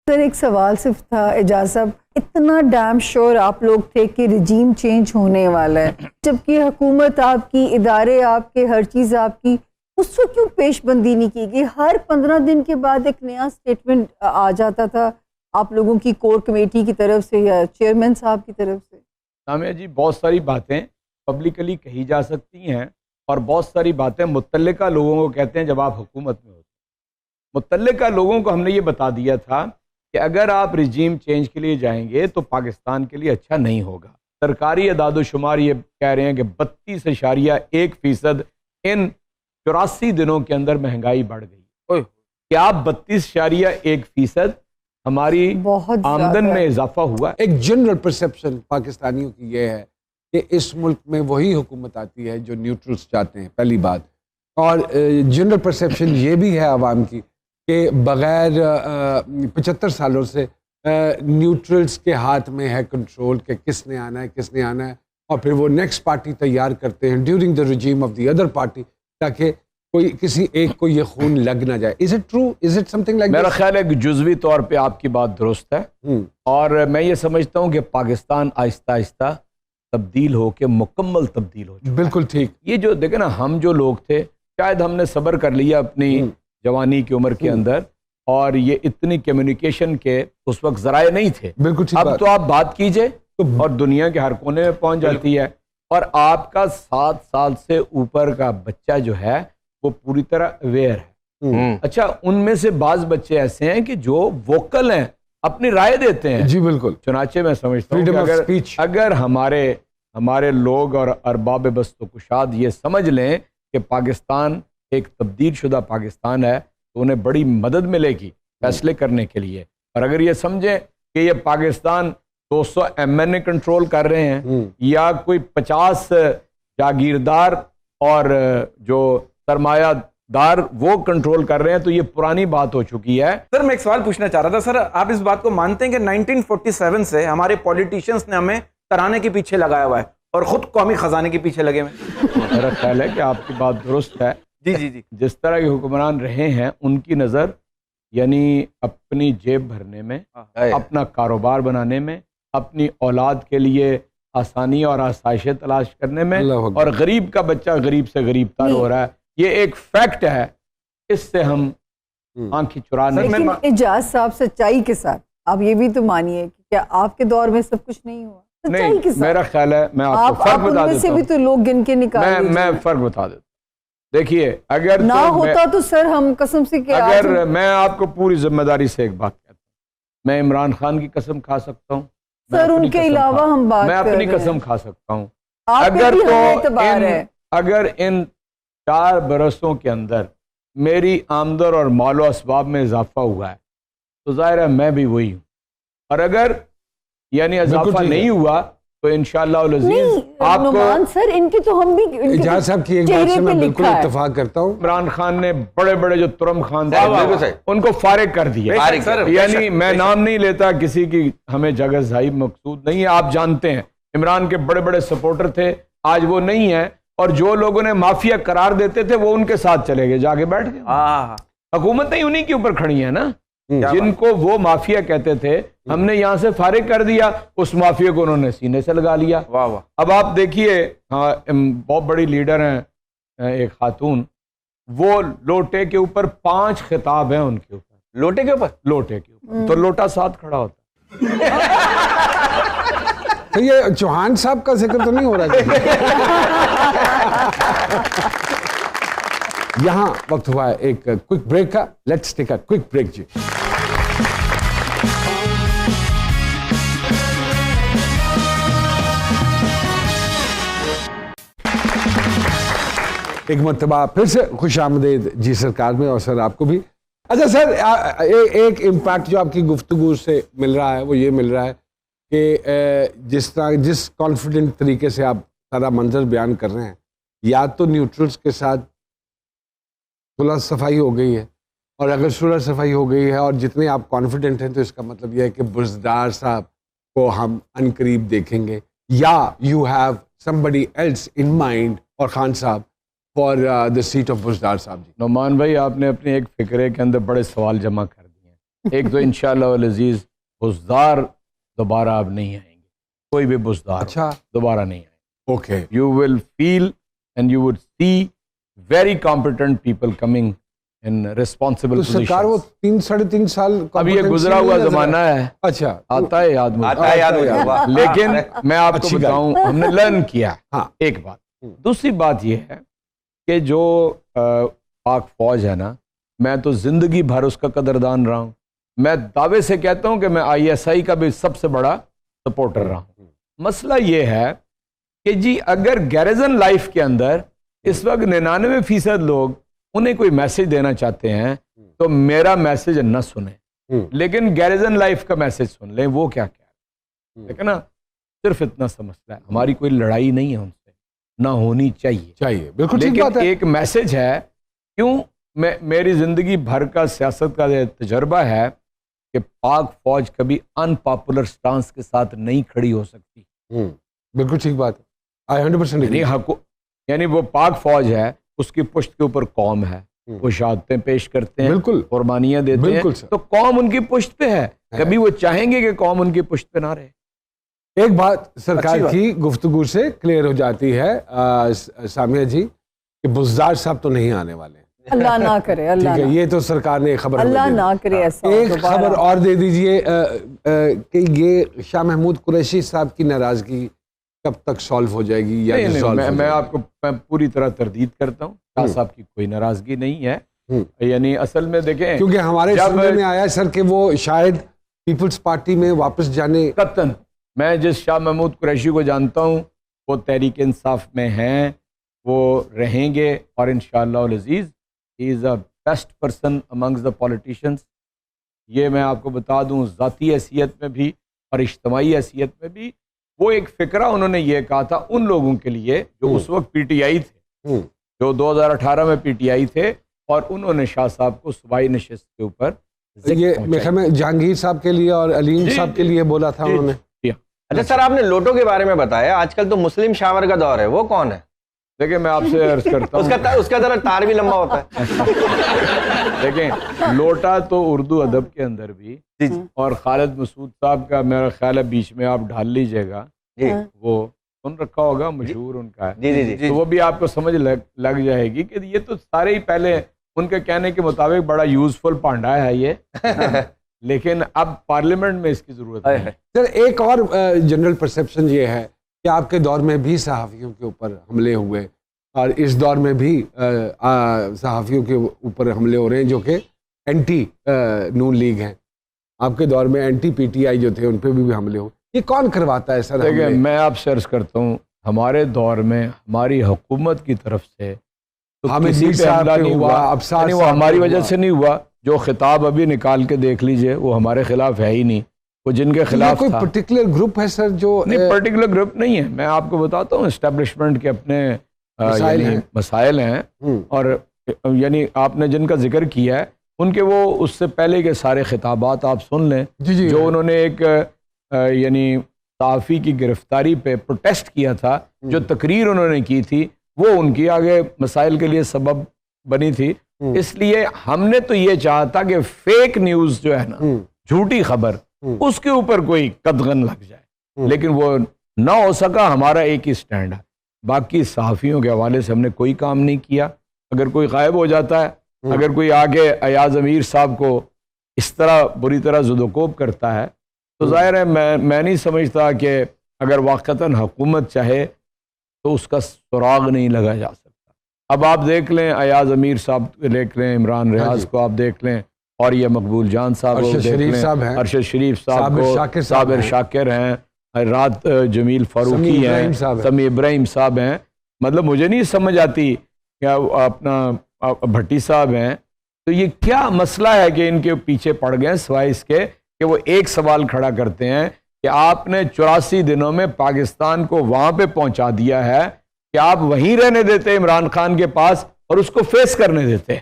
Sir एक सवाल सिर्फ था एजाज साहब, इतना डैम श्योर आप लोग थे कि रिजीम चेंज होने वाला है, जबकि हुकूमत आपकी, इदारे आपके, हर चीज़ आपकी, उस वक्त क्यों पेशबंदी नहीं की गई? हर 15 दिन के बाद एक नया स्टेटमेंट आ जाता था आप लोगों की कोर कमेटी की तरफ से या चेयरमैन साहब की तरफ से। सामिया जी, बहुत सारी बातें पब्लिकली कही जा सकती हैं और बहुत सारी बातें मुतल्लिका लोगों को कहते हैं जब आप हुकूमत में होते हैं। मुतल्लिका लोगों को हमने ये बता दिया था कि अगर आप रिजीम चेंज के लिए जाएंगे तो पाकिस्तान के लिए अच्छा नहीं होगा। सरकारी अदादोशुमार ये कह रहे हैं कि 32.1% इन 84 दिनों के अंदर महंगाई बढ़ गई। क्या 32.1% हमारी आमदन में इजाफा हुआ? एक जनरल परसेप्शन पाकिस्तानियों की यह है कि इस मुल्क में वही हुकूमत आती है जो न्यूट्रल्स चाहते हैं, पहली बात। और जनरल परसेप्शन ये भी है आवाम की कि बग़ैर 75 सालों से न्यूट्रल्स के हाथ में है कंट्रोल के किसने आना है किसने आना है, और फिर वो नेक्स्ट पार्टी तैयार करते हैं during the regime of the other party ताकि कोई किसी एक को ये खून लग ना जाए। Is it true? Is it something like? मेरा ख्याल है कि जुज़वी तौर पे आपकी बात दुरुस्त है और मैं ये समझता हूँ कि पाकिस्तान आहिस्ता आहिस्ता तब्दील होके मुकम्मल तब्दील हो चुका। बिल्कुल ठीक। ये जो देखे ना, हम जो लोग थे शायद हमने सब्र कर लिया अपनी जवानी की उम्र के अंदर, और ये इतनी कम्युनिकेशन के उस वक्त जराए नहीं थे। बिल्कुल ठीक। अब तो आप बात कीजिए और दुनिया के हर कोने में पहुंच जाती है, और आपका 7 साल से ऊपर का बच्चा जो है वो पूरी तरह अवेयर है। अच्छा, उनमें से बाज बच्चे ऐसे हैं कि जो वोकल हैं, अपनी राय देते हैं। जी बिल्कुल। चुनाचे मैं समझता हूँ कि अगर हमारे लोग और अरबाब बस्तो कुशाद ये समझ लें कि पाकिस्तान एक तब्दील शुदा पाकिस्तान है तो उन्हें बड़ी मदद मिलेगी फैसले करने के लिए। और अगर ये समझें कि ये पाकिस्तान 200 MNA कंट्रोल कर रहे हैं या कोई 50 जागीरदार और जो सरमायादार वो कंट्रोल कर रहे हैं, तो ये पुरानी बात हो चुकी है। सर मैं एक सवाल पूछना चाह रहा था। सर आप इस बात को मानते हैं कि 1947 से हमारे पॉलिटिशियंस ने हमें तराने के पीछे लगाया हुआ है और खुद कौमी खजाने के पीछे लगे हुए? मेरा ख्याल है कि आपकी बात दुरुस्त है। जी जी जी। जिस तरह के हुक्मरान रहे हैं उनकी नज़र यानी अपनी जेब भरने में, अपना कारोबार बनाने में, अपनी औलाद के लिए आसानी और आसाइशें तलाश करने में, और गरीब का बच्चा गरीब से गरीब तर हो रहा है, ये एक फैक्ट है। इससे हम आंखें चुरा नहीं। लेकिन एजाज साहब सच्चाई के साथ आप ये भी तो मानिए कि क्या आपके दौर में सब कुछ नहीं हुआ? सच्चाई के साथ मेरा ख्याल है, मैं आपको फर्क बता देता हूं। भी तो लोग गिन के निकाल, मैं फर्क बता देता हूं। देखिए, अगर ना तो होता तो सर हम कसम से क्या, अगर मैं आपको पूरी जिम्मेदारी से एक बात कहता हूँ, मैं इमरान खान की कसम खा सकता हूँ सर, उनके अलावा हम बात, मैं अपनी कसम खा सकता हूँ। अगर इन 4 बरसों के अंदर मेरी आमदन और मालो असबाब में इजाफा हुआ है तो जाहिर है मैं भी वही हूँ, और अगर यानी इजाफा नहीं हुआ तो इंशाअल्लाह आपको सर इनकी तो हम भी एजाज साहब की एक बात से मैं बिल्कुल इत्तेफाक करता हूँ। इमरान खान ने बड़े बड़े जो तुरम खान थे उनको फारिग कर दिया। यानी मैं नाम नहीं लेता किसी की, हमें जगहज़ाई मकसूद नहीं है। आप जानते हैं इमरान के बड़े बड़े सपोर्टर थे, आज वो नहीं है, और जो लोगों ने माफिया करार देते थे वो उनके साथ चले गए, जाके बैठ गए। हुकूमत नहीं उन्हीं के ऊपर खड़ी है ना, जिनको वो माफिया कहते थे हमने यहां से फारिग कर दिया, उस माफिया को उन्होंने सीने से लगा लिया। वाह वाह। अब आप देखिए, हाँ बहुत बड़ी लीडर हैं एक खातून, वो लोटे के ऊपर 5 खिताब हैं उनके ऊपर। लोटे के ऊपर तो लोटा साथ खड़ा होता। तो ये चौहान साहब का जिक्र तो नहीं हो रहा? यहाँ वक्त हुआ है एक क्विक ब्रेक का। Let's take a quick break जी। एक मरतबा फिर से खुश आमदेद जी सरकार में, और सर आपको भी। अच्छा सर, एक इम्पैक्ट जो आपकी गुफ्तगू से मिल रहा है वो ये मिल रहा है कि जिस कॉन्फिडेंट तरीके से आप सारा मंजर बयान कर रहे हैं, या तो न्यूट्रल्स के साथ सुलह सफाई हो गई है, और अगर सुलह सफाई हो गई है और जितने आप कॉन्फिडेंट हैं तो इसका मतलब यह है कि बुज़दार साहब को हम अनकरीब देखेंगे, या you have somebody else in mind और खान साहब for the seat of Buzdar साहब। जी नोमान भाई, आपने अपने एक फिक्रे के अंदर बड़े सवाल जमा कर दिए एक तो इंशाअल्लाह वल अजीज बुज़दार दोबारा अब नहीं आएंगे, कोई भी बुज़दार अच्छा दोबारा नहीं आएंगे। Okay You will feel and you would see very competent people coming in responsible तो सरकार वो positions. 3-3.5 साल अब ये competency गुजरा नहीं हुआ नजर जमाना है, आ- अच्छा आता है याद मुझे। आता है याद मुझे, वाह। लेकिन मैं आपको अच्छी बताऊं, हमने लर्न किया हाँ। एक बात। दूसरी बात यह है कि जो पाक फौज है ना, मैं तो जिंदगी भर उसका कदरदान रहा हूं। मैं दावे से कहता हूं कि मैं ISI का भी सबसे बड़ा सपोर्टर रहा हूं। मसला यह है कि जी अगर गैरिजन लाइफ के अंदर इस वक्त 99% लोग उन्हें कोई मैसेज देना चाहते हैं तो मेरा मैसेज न सुने, लेकिन गैरिजन लाइफ का मैसेज सुन लें। वो क्या क्या है ना, सिर्फ इतना सा मसला है। हमारी कोई लड़ाई नहीं है उनसे, ना होनी चाहिए, बिल्कुल ठीक लेकिन बात है। एक मैसेज है। क्यों, मेरी जिंदगी भर का सियासत का ये तजर्बा है कि पाक फौज कभी अनपॉपुलर स्टांस के साथ नहीं खड़ी हो सकती। बिल्कुल ठीक बात है, आई 100% यानी वो पाक फौज है, उसकी पुश्त के ऊपर कौम है, वो शहादतें पेश करते हैं, बिल्कुल कुर्बानियां देते बिल्कुल हैं, सर। तो कौम उनकी पुश्त पे है। कभी वो चाहेंगे कि कौम उनकी पुश्त पे ना रहे। एक बात सरकार अच्छी बात। की गुफ्तगू से क्लियर हो जाती है सामिया जी कि बुज़दार साहब तो नहीं आने वाले। अल्लाह ना करे, ठीक अल्लाह है, ना, ये तो सरकार ने खबर हमें अल्लाह दे दी। ना करे ऐसा एक दोबारा। खबर और दे दीजिए कि ये शाह महमूद कुरैशी साहब की नाराजगी कब तक सॉल्व हो जाएगी या नहीं, dissolve मैं हो जाएगी? आपको मैं पूरी तरह तरदीद करता हूँ, शाह साहब की कोई नाराजगी नहीं है। यानी असल में देखें, क्योंकि हमारे जब- सुनने में आया सर कि वो शायद पीपल्स पार्टी में वापस जाने कतन मैं जिस शाह महमूद कुरैशी को जानता हूँ वो तहरीक इंसाफ में हैं, वो रहेंगे और इंशाअल्लाह अज़ीज़ ही is a best person amongst the politicians. ये मैं आपको बता दूँ, ज़ाती हैसियत में भी और इज्तमाही हैसियत में भी। वो एक फ़िक्रा उन्होंने ये कहा था उन लोगों के लिए जो उस वक्त PTI थे, जो 2018 में PTI थे, और उन्होंने शाह साहब को सूबाई नशिस्त के ऊपर ये मेरे ख्याल में जहांगीर साहब के लिए और अलीम जी, साहब के जी, लिए बोला था जी, उन्होंने। जी। अच्छा सर, आपने लोटो के बारे में बताया, आजकल तो मुस्लिम शावर का दौर है, वो कौन है? देखिए मैं आपसे अर्ज करता हूँ, उसका जरा तार भी लंबा होता है। देखें लोटा तो उर्दू अदब के अंदर भी, जी जी और खालिद मसूद साहब का मेरा ख्याल है बीच में आप ढाल लीजिएगा, जी वो सुन रखा होगा, मशहूर उनका है, जी जी जी तो वो भी आपको समझ लग जाएगी कि ये तो सारे ही पहले उनके कहने के मुताबिक बड़ा यूजफुल पांडा है ये लेकिन अब पार्लियामेंट में इसकी जरूरत नहीं है। सर एक और जनरल परसेप्शन ये है कि आपके दौर में भी सहाफ़ियों के ऊपर हमले हुए और इस दौर में भी सहाफ़ियों के ऊपर हमले हो रहे हैं जो कि एंटी नून लीग हैं। आपके दौर में एंटी PTI जो थे उन पर भी हमले हुए। ये कौन करवाता है सर? देखिए हमले? मैं आपसे अर्ज करता हूँ, हमारे दौर में हमारी हुकूमत की तरफ से तो हामिद किसी मीर पे साहब हमला पे नहीं हुआ, हुआ, अफसार यानी वो साहब हमारी पे वजह हुआ। से नहीं हुआ। जो खिताब अभी निकाल के देख लीजिए वो हमारे खिलाफ है ही नहीं, वो जिनके ये खिलाफ कोई था। पर्टिकुलर ग्रुप है सर जो नहीं, पर्टिकुलर ग्रुप नहीं है। मैं आपको बताता हूँ, एस्टेब्लिशमेंट के अपने मसाइल यानी हैं। मसाइल हैं, और यानी आपने जिनका जिक्र किया है उनके वो उससे पहले के सारे खिताबात आप सुन लें जी जी जो उन्होंने एक यानी सहाफ़ी की गिरफ्तारी पे प्रोटेस्ट किया था, जो तकरीर उन्होंने की थी वो उनकी आगे मसाइल के लिए सबब बनी थी। इसलिए हमने तो ये चाहा था कि फेक न्यूज़ जो है ना, झूठी खबर, उसके ऊपर कोई कदगन लग जाए, लेकिन वो ना हो सका। हमारा एक ही स्टैंड है, बाकी सहाफ़ियों के हवाले से हमने कोई काम नहीं किया। अगर कोई गायब हो जाता है, अगर कोई आगे अयाज अमीर साहब को इस तरह बुरी तरह जुदोकोब करता है, तो जाहिर है मैं नहीं समझता कि अगर वाक़तन हुकूमत चाहे तो उसका सुराग नहीं लगा जा सकता। अब आप देख लें, अयाज अमीर साहब देख लें, इमरान रियाज को आप देख लें, और ये मकबूल जान साहब को अरशद देख शरीफ लें, साहब हैं, अरशद शरीफ साहब साबिर को, शाकिर साहब साबिर हैं, शाकिर हैं, रात जमील फारूकी समी इब्राहिम हैं, साहब हैं। समी इब्राहिम साहब हैं। मतलब मुझे नहीं समझ आती क्या अपना भट्टी साहब हैं, तो ये क्या मसला है कि इनके पीछे पड़ गए, सिवाय इसके कि वो एक सवाल खड़ा करते हैं कि आपने 84 दिनों में पाकिस्तान को वहां पे पहुंचा दिया है कि आप वहीं रहने देते इमरान खान के पास और उसको फेस करने देते।